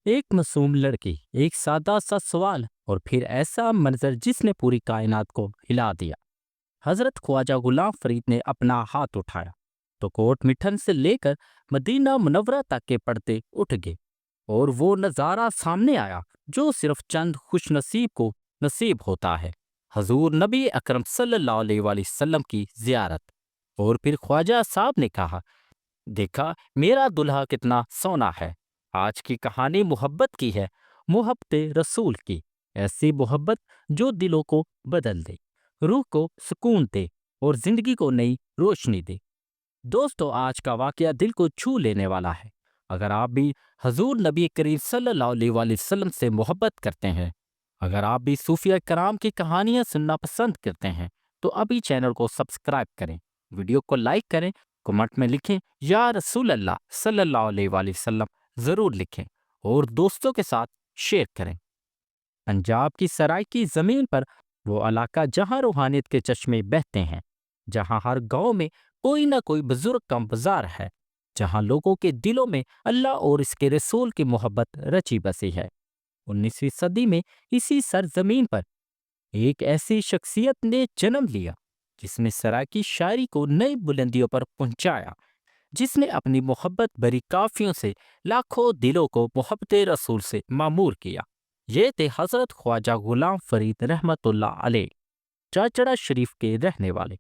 ایک معصوم لڑکی، ایک سادہ سا سوال، اور پھر ایسا منظر جس نے پوری کائنات کو ہلا دیا۔ حضرت خواجہ غلام فرید نے اپنا ہاتھ اٹھایا تو کوٹ مٹھن سے لے کر مدینہ منورہ تک کے پردے اٹھ گئے، اور وہ نظارہ سامنے آیا جو صرف چند خوش نصیب کو نصیب ہوتا ہے: حضور نبی اکرم صلی اللہ علیہ وآلہ وسلم کی زیارت۔ اور پھر خواجہ صاحب نے کہا، دیکھا میرا دلہا کتنا سونا ہے۔ آج کی کہانی محبت کی ہے، محبت رسول کی، ایسی محبت جو دلوں کو بدل دے، روح کو سکون دے اور زندگی کو نئی روشنی دے۔ دوستو، آج کا واقعہ دل کو چھو لینے والا ہے۔ اگر آپ بھی حضور نبی کریم صلی اللہ علیہ وآلہ وسلم سے محبت کرتے ہیں، اگر آپ بھی صوفیہ کرام کی کہانیاں سننا پسند کرتے ہیں، تو ابھی چینل کو سبسکرائب کریں، ویڈیو کو لائک کریں، کمنٹ میں لکھیں یا رسول اللہ صلی اللہ علیہ وآلہ وسلم ضرور لکھیں، اور دوستوں کے ساتھ شیئر کریں۔ پنجاب کی سرائکی زمین پر وہ علاقہ جہاں روحانیت کے چشمے بہتے ہیں، جہاں ہر گاؤں میں کوئی نہ کوئی بزرگ کا بازار ہے، جہاں لوگوں کے دلوں میں اللہ اور اس کے رسول کی محبت رچی بسی ہے۔ 19ویں صدی میں اسی سرزمین پر ایک ایسی شخصیت نے جنم لیا جس نے سرائکی شاعری کو نئی بلندیوں پر پہنچایا، جس نے اپنی محبت بھری کافیوں سے لاکھوں دلوں کو محبت رسول سے معمور کیا۔ یہ تھے حضرت خواجہ غلام فرید رحمت اللہ علیہ، چاچڑا شریف کے رہنے والے،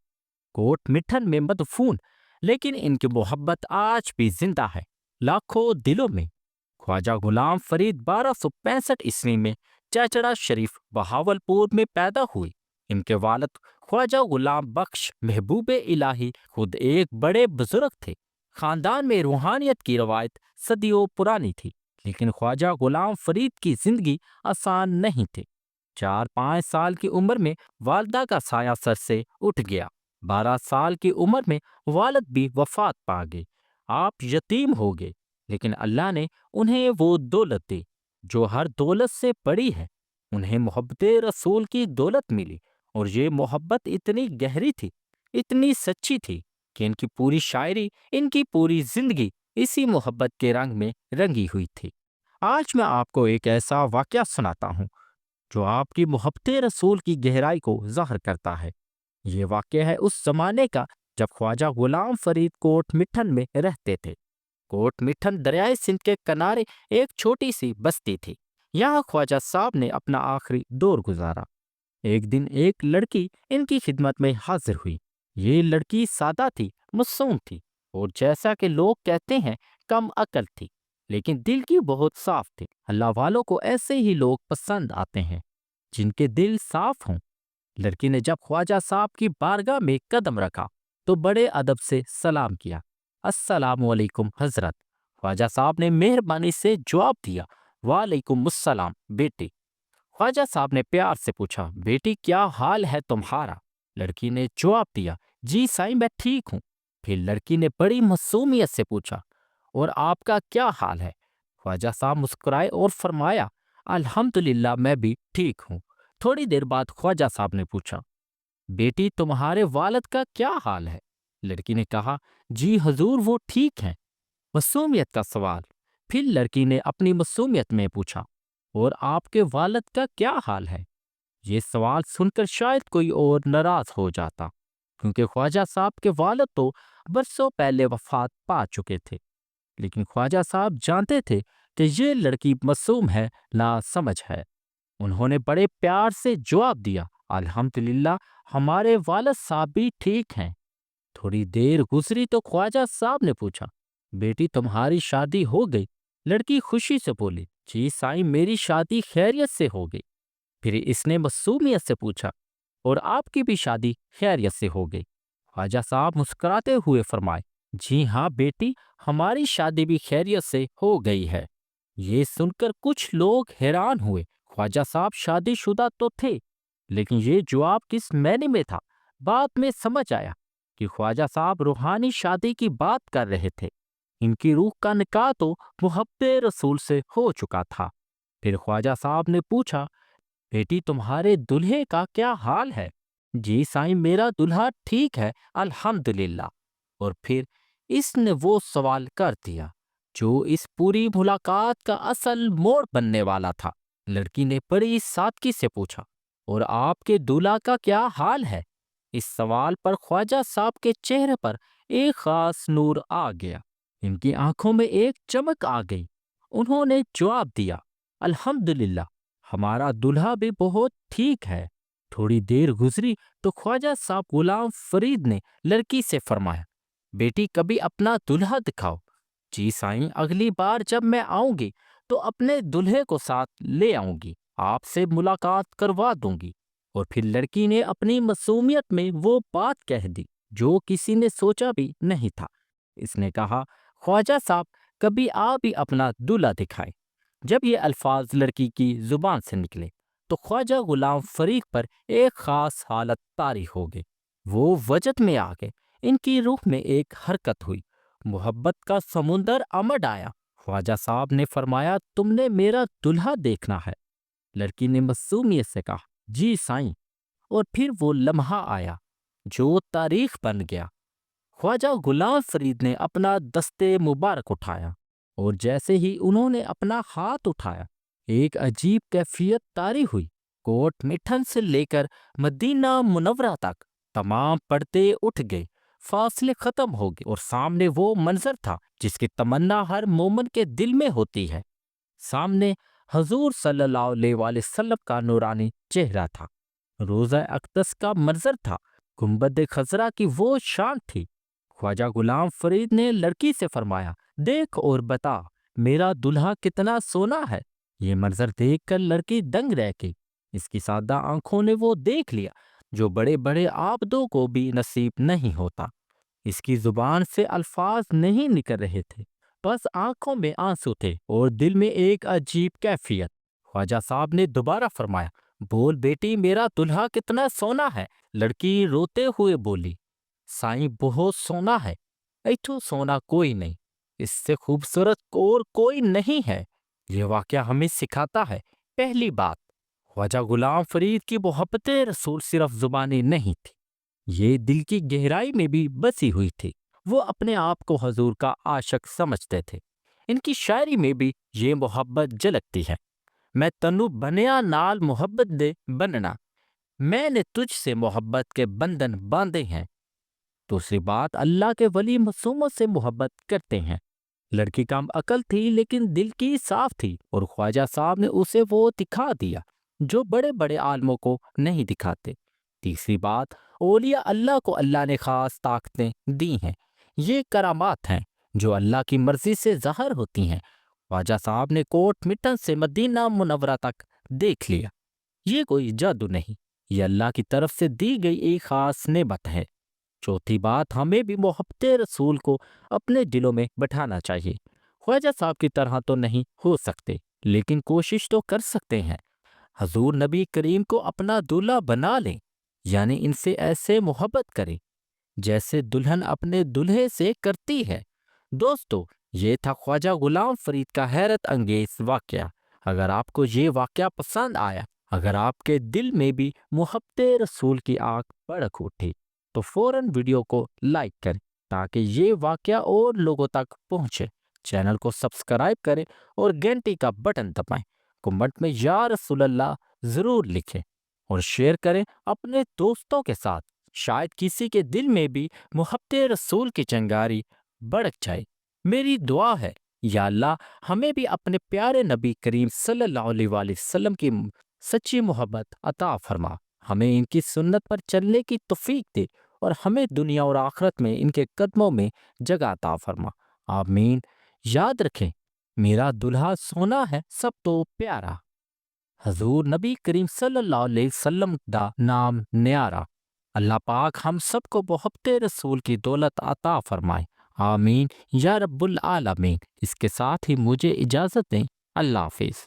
کوٹ مٹھن میں مدفون، لیکن ان کی محبت آج بھی زندہ ہے لاکھوں دلوں میں۔ خواجہ غلام فرید 1265 عیسوی میں چاچڑا شریف بہاولپور میں پیدا ہوئے۔ ان کے والد خواجہ غلام بخش محبوب الہی خود ایک بڑے بزرگ تھے۔ خاندان میں روحانیت کی روایت صدیوں پرانی تھی، لیکن خواجہ غلام فرید کی زندگی آسان نہیں تھی۔ 4-5 سال کی عمر میں والدہ کا سایہ سر سے اٹھ گیا۔ 12 سال کی عمر میں والد بھی وفات پا گئے۔ آپ یتیم ہو گئے، لیکن اللہ نے انہیں وہ دولت دی جو ہر دولت سے بڑی ہے۔ انہیں محبت رسول کی دولت ملی، اور یہ محبت اتنی گہری تھی، اتنی سچی تھی کہ ان کی پوری شاعری، ان کی پوری زندگی اسی محبت کے رنگ میں رنگی ہوئی تھی۔ آج میں آپ کو ایک ایسا واقعہ سناتا ہوں جو آپ کی محبت رسول کی گہرائی کو ظاہر کرتا ہے۔ یہ واقعہ ہے اس زمانے کا جب خواجہ غلام فرید کوٹ مٹھن میں رہتے تھے۔ کوٹ مٹھن دریائے سندھ کے کنارے ایک چھوٹی سی بستی تھی۔ یہاں خواجہ صاحب نے اپنا آخری دور گزارا۔ ایک دن ایک لڑکی ان کی خدمت میں حاضر ہوئی۔ یہ لڑکی سادہ تھی، معصوم تھی، اور جیسا کہ لوگ کہتے ہیں کم عقل تھی، لیکن دل کی بہت صاف تھی۔ اللہ والوں کو ایسے ہی لوگ پسند آتے ہیں جن کے دل صاف ہوں۔ لڑکی نے جب خواجہ صاحب کی بارگاہ میں قدم رکھا تو بڑے ادب سے سلام کیا۔ السلام علیکم حضرت۔ خواجہ صاحب نے مہربانی سے جواب دیا، وعلیکم السلام بیٹی۔ خواجہ صاحب نے پیار سے پوچھا، بیٹی کیا حال ہے تمہارا؟ لڑکی نے جواب دیا، جی سائیں میں ٹھیک ہوں۔ پھر لڑکی نے بڑی معصومیت سے پوچھا، اور آپ کا کیا حال ہے؟ خواجہ صاحب مسکرائے اور فرمایا، الحمدللہ میں بھی ٹھیک ہوں۔ تھوڑی دیر بعد خواجہ صاحب نے پوچھا، بیٹی تمہارے والد کا کیا حال ہے؟ لڑکی نے کہا، جی حضور وہ ٹھیک ہیں۔ معصومیت کا سوال۔ پھر لڑکی نے اپنی معصومیت میں پوچھا، اور آپ کے والد کا کیا حال ہے؟ یہ سوال سن کر شاید کوئی اور ناراض ہو جاتا، کیونکہ خواجہ صاحب کے والد تو برسوں پہلے وفات پا چکے تھے۔ لیکن خواجہ صاحب جانتے تھے کہ یہ لڑکی معصوم ہے، نا سمجھ ہے۔ انہوں نے بڑے پیار سے جواب دیا، الحمدللہ ہمارے والد صاحب بھی ٹھیک ہیں۔ تھوڑی دیر گزری تو خواجہ صاحب نے پوچھا، بیٹی تمہاری شادی ہو گئی؟ لڑکی خوشی سے بولی، جی سائیں میری شادی خیریت سے ہو گئی۔ پھر اس نے معصومیت سے پوچھا، اور آپ کی بھی شادی خیریت سے ہو گئی؟ خواجہ صاحب مسکراتے ہوئے فرمائے، جی ہاں بیٹی ہماری شادی بھی خیریت سے ہو گئی ہے۔ یہ سن کر کچھ لوگ حیران ہوئے۔ خواجہ صاحب شادی شدہ تو تھے، لیکن یہ جواب کس معنی میں تھا؟ بعد میں سمجھ آیا کہ خواجہ صاحب روحانی شادی کی بات کر رہے تھے۔ ان کی روح کا نکاح تو محبت رسول سے ہو چکا تھا۔ پھر خواجہ صاحب نے پوچھا، بیٹی تمہارے دلہے کا کیا حال ہے؟ جی سائیں میرا دلہا ٹھیک ہے الحمدللہ۔ اور پھر اس نے وہ سوال کر دیا، جو اس پوری ملاقات کا اصل موڑ بننے والا تھا۔ لڑکی نے بڑی سادگی سے پوچھا، اور آپ کے دولہا کا کیا حال ہے؟ اس سوال پر خواجہ صاحب کے چہرے پر ایک خاص نور آ گیا، ان کی آنکھوں میں ایک چمک آ گئی۔ انہوں نے جواب دیا، الحمدللہ، ہمارا دولہا بھی بہت ٹھیک ہے۔ تھوڑی دیر گزری تو خواجہ صاحب غلام فرید نے لڑکی سے فرمایا، بیٹی کبھی اپنا دولہا دکھاؤ۔ جی سائیں، اگلی بار جب میں آؤں گی تو اپنے دلہے کو ساتھ لے آؤں گی، آپ سے ملاقات کروا دوں گی۔ اور پھر لڑکی نے اپنی معصومیت میں وہ بات کہہ دی جو کسی نے سوچا بھی نہیں تھا۔ اس نے کہا، خواجہ صاحب کبھی آپ بھی اپنا دولہا دکھائیں۔ جب یہ الفاظ لڑکی کی زبان سے نکلے تو خواجہ غلام فرید پر ایک خاص حالت طاری ہو گئی۔ وہ وجد میں آ گئے، ان کی روح میں ایک حرکت ہوئی، محبت کا سمندر امڈ آیا۔ خواجہ صاحب نے فرمایا، تم نے میرا دلہا دیکھنا ہے؟ لڑکی نے معصومیت سے کہا، جی سائیں۔ اور پھر وہ لمحہ آیا جو تاریخ بن گیا۔ خواجہ غلام فرید نے اپنا دستے مبارک اٹھایا، اور جیسے ہی انہوں نے اپنا ہاتھ اٹھایا ایک عجیب کیفیت طاری ہوئی۔ کوٹ مٹھن سے لے کر مدینہ منورہ تک تمام پردے اٹھ گئے، فاصلے ختم ہو گئے، اور سامنے وہ منظر تھا جس کی تمنا ہر مومن کے دل میں ہوتی ہے۔ سامنے حضور صلی اللہ علیہ وآلہ وسلم کا نورانی چہرہ تھا، روضہ اقدس کا منظر تھا، گنبد خضرا کی وہ شان تھی۔ خواجہ غلام فرید نے لڑکی سے فرمایا، دیکھ اور بتا میرا دلہا کتنا سونا ہے۔ یہ منظر دیکھ کر لڑکی دنگ رہ گئی۔ اس کی سادہ آنکھوں نے وہ دیکھ لیا جو بڑے بڑے عابدوں کو بھی نصیب نہیں ہوتا۔ اس کی زبان سے الفاظ نہیں نکل رہے تھے، بس آنکھوں میں آنسو تھے اور دل میں ایک عجیب کیفیت۔ خواجہ صاحب نے دوبارہ فرمایا، بول بیٹی میرا دلہا کتنا سونا ہے؟ لڑکی روتے ہوئے بولی، سائیں بہت سونا ہے، ایٹھو سونا کوئی نہیں، اس سے خوبصورت اور کوئی نہیں ہے۔ یہ واقعہ ہمیں سکھاتا ہے، پہلی بات، خواجہ غلام فرید کی محبت رسول صرف زبانی نہیں تھی، یہ دل کی گہرائی میں بھی بسی ہوئی تھی۔ وہ اپنے آپ کو حضور کا عاشق سمجھتے تھے۔ ان کی شاعری میں بھی یہ محبت جھلکتی ہے، میں تنو بنیا نال محبت دے بننا، میں نے تجھ سے محبت کے بندھن باندھے ہیں۔ دوسری بات، اللہ کے ولی معصوموں سے محبت کرتے ہیں۔ لڑکی کم عقل تھی لیکن دل کی صاف تھی، اور خواجہ صاحب نے اسے وہ دکھا دیا جو بڑے بڑے عالموں کو نہیں دکھاتے۔ تیسری بات، اولیاء اللہ کو اللہ نے خاص طاقتیں دی ہیں، یہ کرامات ہیں جو اللہ کی مرضی سے ظاہر ہوتی ہیں۔ خواجہ صاحب نے کوٹ مٹن سے مدینہ منورہ تک دیکھ لیا، یہ کوئی جادو نہیں، یہ اللہ کی طرف سے دی گئی ایک خاص نعمت ہے۔ چوتھی بات، ہمیں بھی محبت رسول کو اپنے دلوں میں بٹھانا چاہیے۔ خواجہ صاحب کی طرح تو نہیں ہو سکتے، لیکن کوشش تو کر سکتے ہیں۔ حضور نبی کریم کو اپنا دولہا بنا لیں، یعنی ان سے ایسے محبت کریں جیسے دلہن اپنے دلہے سے کرتی ہے۔ دوستو، یہ تھا خواجہ غلام فرید کا حیرت انگیز واقعہ۔ اگر آپ کو یہ واقعہ پسند آیا، اگر آپ کے دل میں بھی محبت رسول کی آگ بھڑک اٹھی، تو فوراً ویڈیو کو لائک کریں تاکہ یہ واقعہ اور لوگوں تک پہنچے۔ چینل کو سبسکرائب کریں اور گھنٹی کا بٹن دبائیں۔ کمنٹ میں یا رسول اللہ ضرور لکھیں اور شیئر کریں اپنے دوستوں کے ساتھ، شاید کسی کے دل میں بھی محبت رسول کی چنگاری بڑک جائے۔ میری دعا ہے، یا اللہ ہمیں بھی اپنے پیارے نبی کریم صلی اللہ علیہ وآلہ وسلم کی سچی محبت عطا فرما، ہمیں ان کی سنت پر چلنے کی توفیق دے، اور ہمیں دنیا اور آخرت میں ان کے قدموں میں جگہ عطا فرما، آمین۔ یاد رکھیں، میرا دلہا سونا ہے سب تو پیارا، حضور نبی کریم صلی اللہ علیہ وسلم دا نام نیارا۔ اللہ پاک ہم سب کو محبت رسول کی دولت عطا فرمائے، آمین یا رب العالمین۔ اس کے ساتھ ہی مجھے اجازت دیں، اللہ حافظ۔